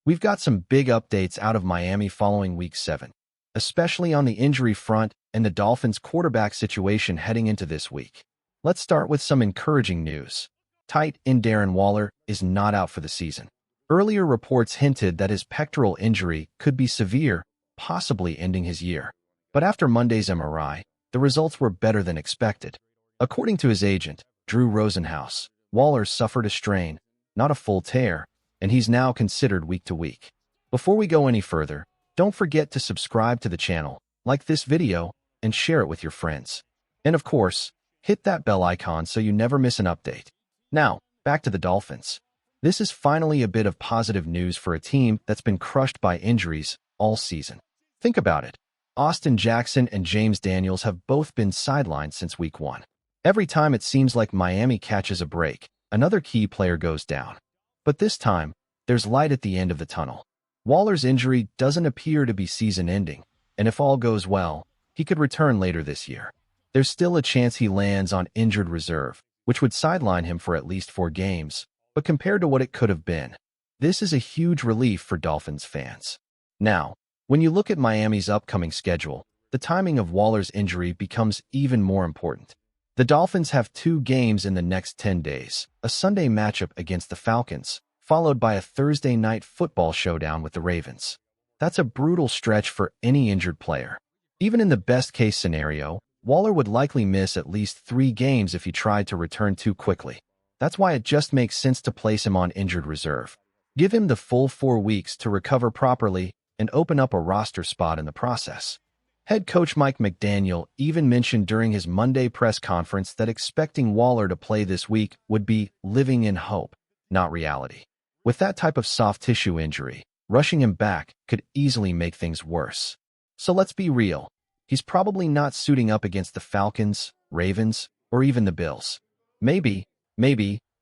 We've got some big updates out of Miami following Week 7, especially on the injury front and the Dolphins' quarterback situation heading into this week. Let's start with some encouraging news. Tight end Darren Waller is not out for the season. Earlier reports hinted that his pectoral injury could be severe, possibly ending his year. But after Monday's MRI, the results were better than expected. According to his agent, Drew Rosenhaus, Waller suffered a strain, not a full tear, and he's now considered week to week. Before we go any further, don't forget to subscribe to the channel, like this video, and share it with your friends. And of course, hit that bell icon so you never miss an update. Now, back to the Dolphins. This is finally a bit of positive news for a team that's been crushed by injuries all season. Think about it. Austin Jackson and James Daniels have both been sidelined since Week 1. Every time it seems like Miami catches a break, another key player goes down. But this time, there's light at the end of the tunnel. Waller's injury doesn't appear to be season-ending, and if all goes well, he could return later this year. There's still a chance he lands on injured reserve, which would sideline him for at least 4 games, but compared to what it could have been, this is a huge relief for Dolphins fans. Now, when you look at Miami's upcoming schedule, the timing of Waller's injury becomes even more important. The Dolphins have 2 games in the next 10 days, a Sunday matchup against the Falcons, followed by a Thursday night football showdown with the Ravens. That's a brutal stretch for any injured player. Even in the best-case scenario, Waller would likely miss at least 3 games if he tried to return too quickly. That's why it just makes sense to place him on injured reserve. Give him the full 4 weeks to recover properly and open up a roster spot in the process. Head coach Mike McDaniel even mentioned during his Monday press conference that expecting Waller to play this week would be living in hope, not reality. With that type of soft tissue injury, rushing him back could easily make things worse. So let's be real. He's probably not suiting up against the Falcons, Ravens, or even the Bills. Maybe,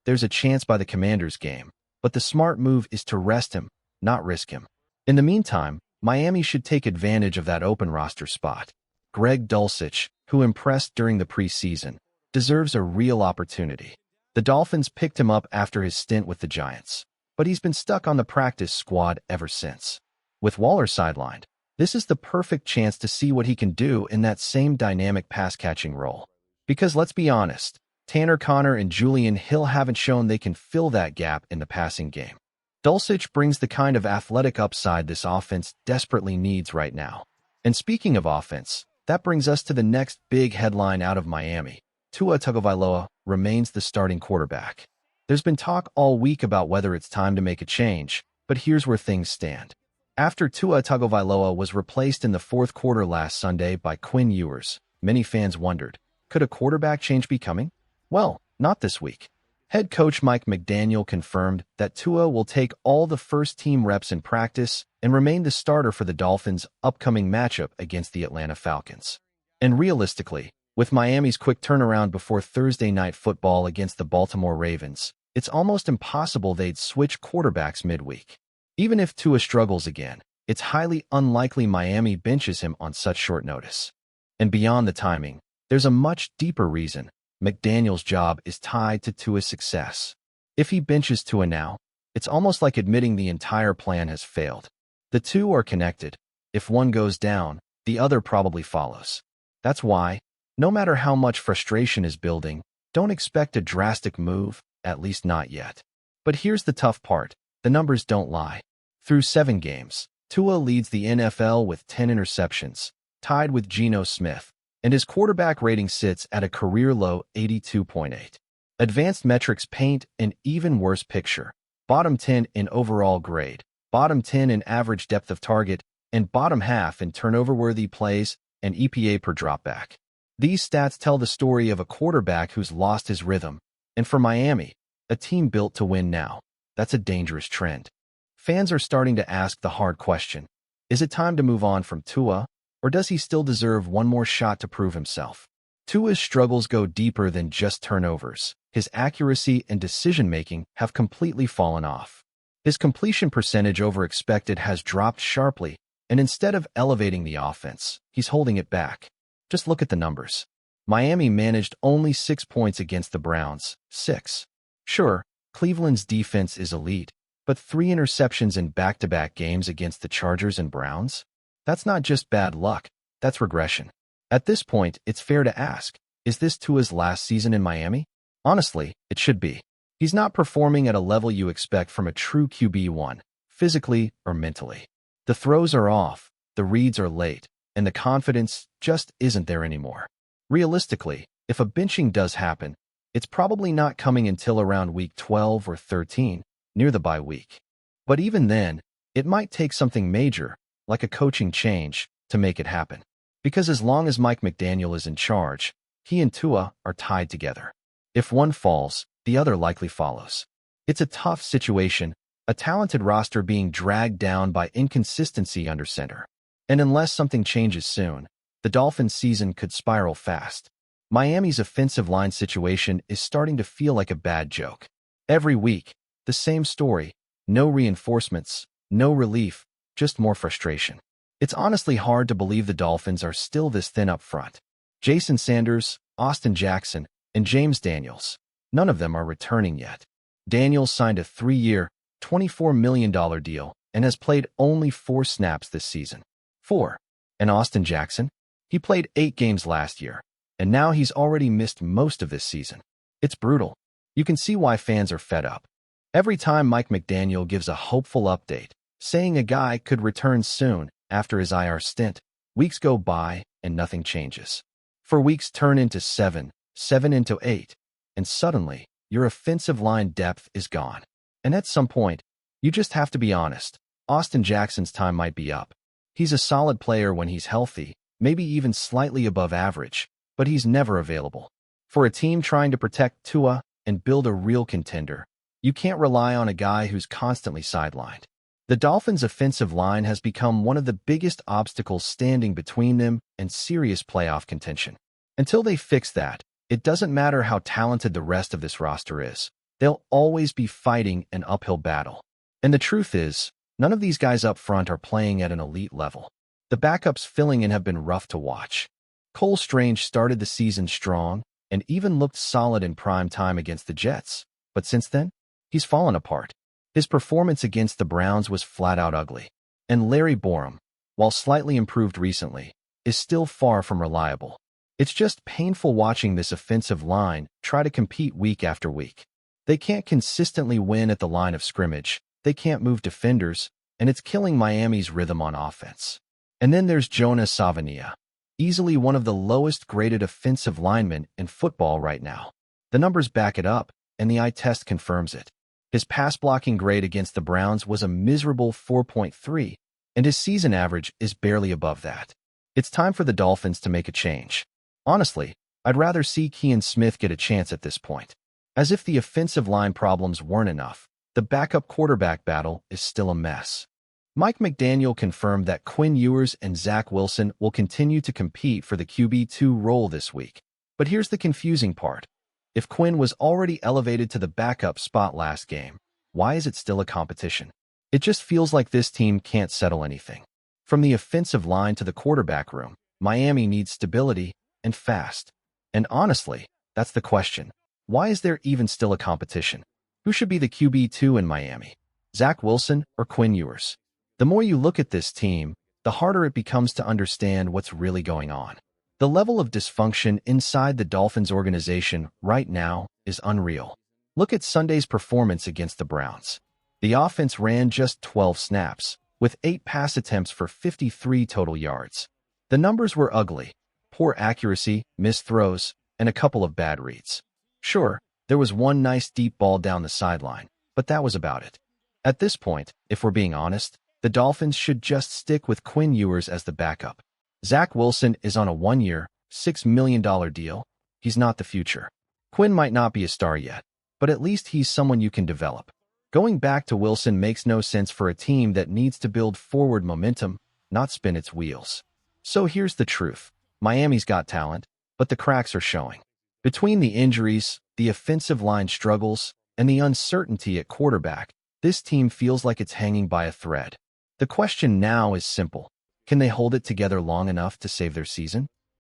there's a chance by the Commanders game, but the smart move is to rest him, not risk him. In the meantime, Miami should take advantage of that open roster spot. Greg Dulcich, who impressed during the preseason, deserves a real opportunity. The Dolphins picked him up after his stint with the Giants, but he's been stuck on the practice squad ever since. With Waller sidelined, this is the perfect chance to see what he can do in that same dynamic pass-catching role. Because let's be honest, Tanner Conner and Julian Hill haven't shown they can fill that gap in the passing game. Dulcich brings the kind of athletic upside this offense desperately needs right now. And speaking of offense, that brings us to the next big headline out of Miami. Tua Tagovailoa remains the starting quarterback. There's been talk all week about whether it's time to make a change, but here's where things stand. After Tua Tagovailoa was replaced in the 4th quarter last Sunday by Quinn Ewers, many fans wondered, could a quarterback change be coming? Well, not this week. Head coach Mike McDaniel confirmed that Tua will take all the first-team reps in practice and remain the starter for the Dolphins' upcoming matchup against the Atlanta Falcons. And realistically, with Miami's quick turnaround before Thursday night football against the Baltimore Ravens, it's almost impossible they'd switch quarterbacks midweek. Even if Tua struggles again, it's highly unlikely Miami benches him on such short notice. And beyond the timing, there's a much deeper reason. McDaniel's job is tied to Tua's success. If he benches Tua now, it's almost like admitting the entire plan has failed. The two are connected. If one goes down, the other probably follows. That's why, no matter how much frustration is building, don't expect a drastic move, at least not yet. But here's the tough part. The numbers don't lie. Through 7 games, Tua leads the NFL with 10 interceptions, tied with Geno Smith, and his quarterback rating sits at a career-low 82.8. Advanced metrics paint an even worse picture. Bottom 10 in overall grade, bottom 10 in average depth of target, and bottom half in turnover-worthy plays and EPA per dropback. These stats tell the story of a quarterback who's lost his rhythm, and for Miami, a team built to win now, that's a dangerous trend. Fans are starting to ask the hard question. Is it time to move on from Tua, or does he still deserve one more shot to prove himself? Tua's struggles go deeper than just turnovers. His accuracy and decision-making have completely fallen off. His completion percentage over expected has dropped sharply, and instead of elevating the offense, he's holding it back. Just look at the numbers. Miami managed only 6 points against the Browns. 6. Sure, Cleveland's defense is elite, But 3 interceptions in back-to-back games against the Chargers and Browns? That's not just bad luck, that's regression. At this point, it's fair to ask, is this Tua's last season in Miami? Honestly, it should be. He's not performing at a level you expect from a true QB1, physically or mentally. The throws are off, the reads are late, and the confidence just isn't there anymore. Realistically, if a benching does happen, it's probably not coming until around week 12 or 13, near the bye week. But even then, it might take something major, like a coaching change, to make it happen. Because as long as Mike McDaniel is in charge, he and Tua are tied together. If one falls, the other likely follows. It's a tough situation, a talented roster being dragged down by inconsistency under center. And unless something changes soon, the Dolphins' season could spiral fast. Miami's offensive line situation is starting to feel like a bad joke. Every week, the same story, no reinforcements, no relief, just more frustration. It's honestly hard to believe the Dolphins are still this thin up front. Jason Sanders, Austin Jackson, and James Daniels. None of them are returning yet. Daniels signed a 3-year, $24 million deal and has played only 4 snaps this season. 4. And Austin Jackson? He played 8 games last year, and now he's already missed most of this season. It's brutal. You can see why fans are fed up. Every time Mike McDaniel gives a hopeful update, saying a guy could return soon after his IR stint, weeks go by and nothing changes. 4 weeks turn into 7, 7 into 8, and suddenly, your offensive line depth is gone. And at some point, you just have to be honest. Austin Jackson's time might be up. He's a solid player when he's healthy, maybe even slightly above average, but he's never available. For a team trying to protect Tua and build a real contender, you can't rely on a guy who's constantly sidelined. The Dolphins' offensive line has become one of the biggest obstacles standing between them and serious playoff contention. Until they fix that, it doesn't matter how talented the rest of this roster is. They'll always be fighting an uphill battle. And the truth is, none of these guys up front are playing at an elite level. The backups filling in have been rough to watch. Cole Strange started the season strong and even looked solid in prime time against the Jets. But since then, he's fallen apart. His performance against the Browns was flat-out ugly. And Larry Borom, while slightly improved recently, is still far from reliable. It's just painful watching this offensive line try to compete week after week. They can't consistently win at the line of scrimmage, they can't move defenders, and it's killing Miami's rhythm on offense. And then there's Jonah Savania, easily one of the lowest-graded offensive linemen in football right now. The numbers back it up, and the eye test confirms it. His pass-blocking grade against the Browns was a miserable 4.3, and his season average is barely above that. It's time for the Dolphins to make a change. Honestly, I'd rather see Kean Smith get a chance at this point. As if the offensive line problems weren't enough, the backup quarterback battle is still a mess. Mike McDaniel confirmed that Quinn Ewers and Zach Wilson will continue to compete for the QB2 role this week. But here's the confusing part. If Quinn was already elevated to the backup spot last game, why is it still a competition? It just feels like this team can't settle anything. From the offensive line to the quarterback room, Miami needs stability and fast. And honestly, that's the question. Why is there even still a competition? Who should be the QB2 in Miami? Zach Wilson or Quinn Ewers? The more you look at this team, the harder it becomes to understand what's really going on. The level of dysfunction inside the Dolphins organization right now is unreal. Look at Sunday's performance against the Browns. The offense ran just 12 snaps, with 8 pass attempts for 53 total yards. The numbers were ugly. Poor accuracy, missed throws, and a couple of bad reads. Sure, there was one nice deep ball down the sideline, but that was about it. At this point, if we're being honest, the Dolphins should just stick with Quinn Ewers as the backup. Zach Wilson is on a 1-year, $6 million deal. He's not the future. Quinn might not be a star yet, but at least he's someone you can develop. Going back to Wilson makes no sense for a team that needs to build forward momentum, not spin its wheels. So here's the truth. Miami's got talent, but the cracks are showing. Between the injuries, the offensive line struggles, and the uncertainty at quarterback, this team feels like it's hanging by a thread. The question now is simple. Can they hold it together long enough to save their season?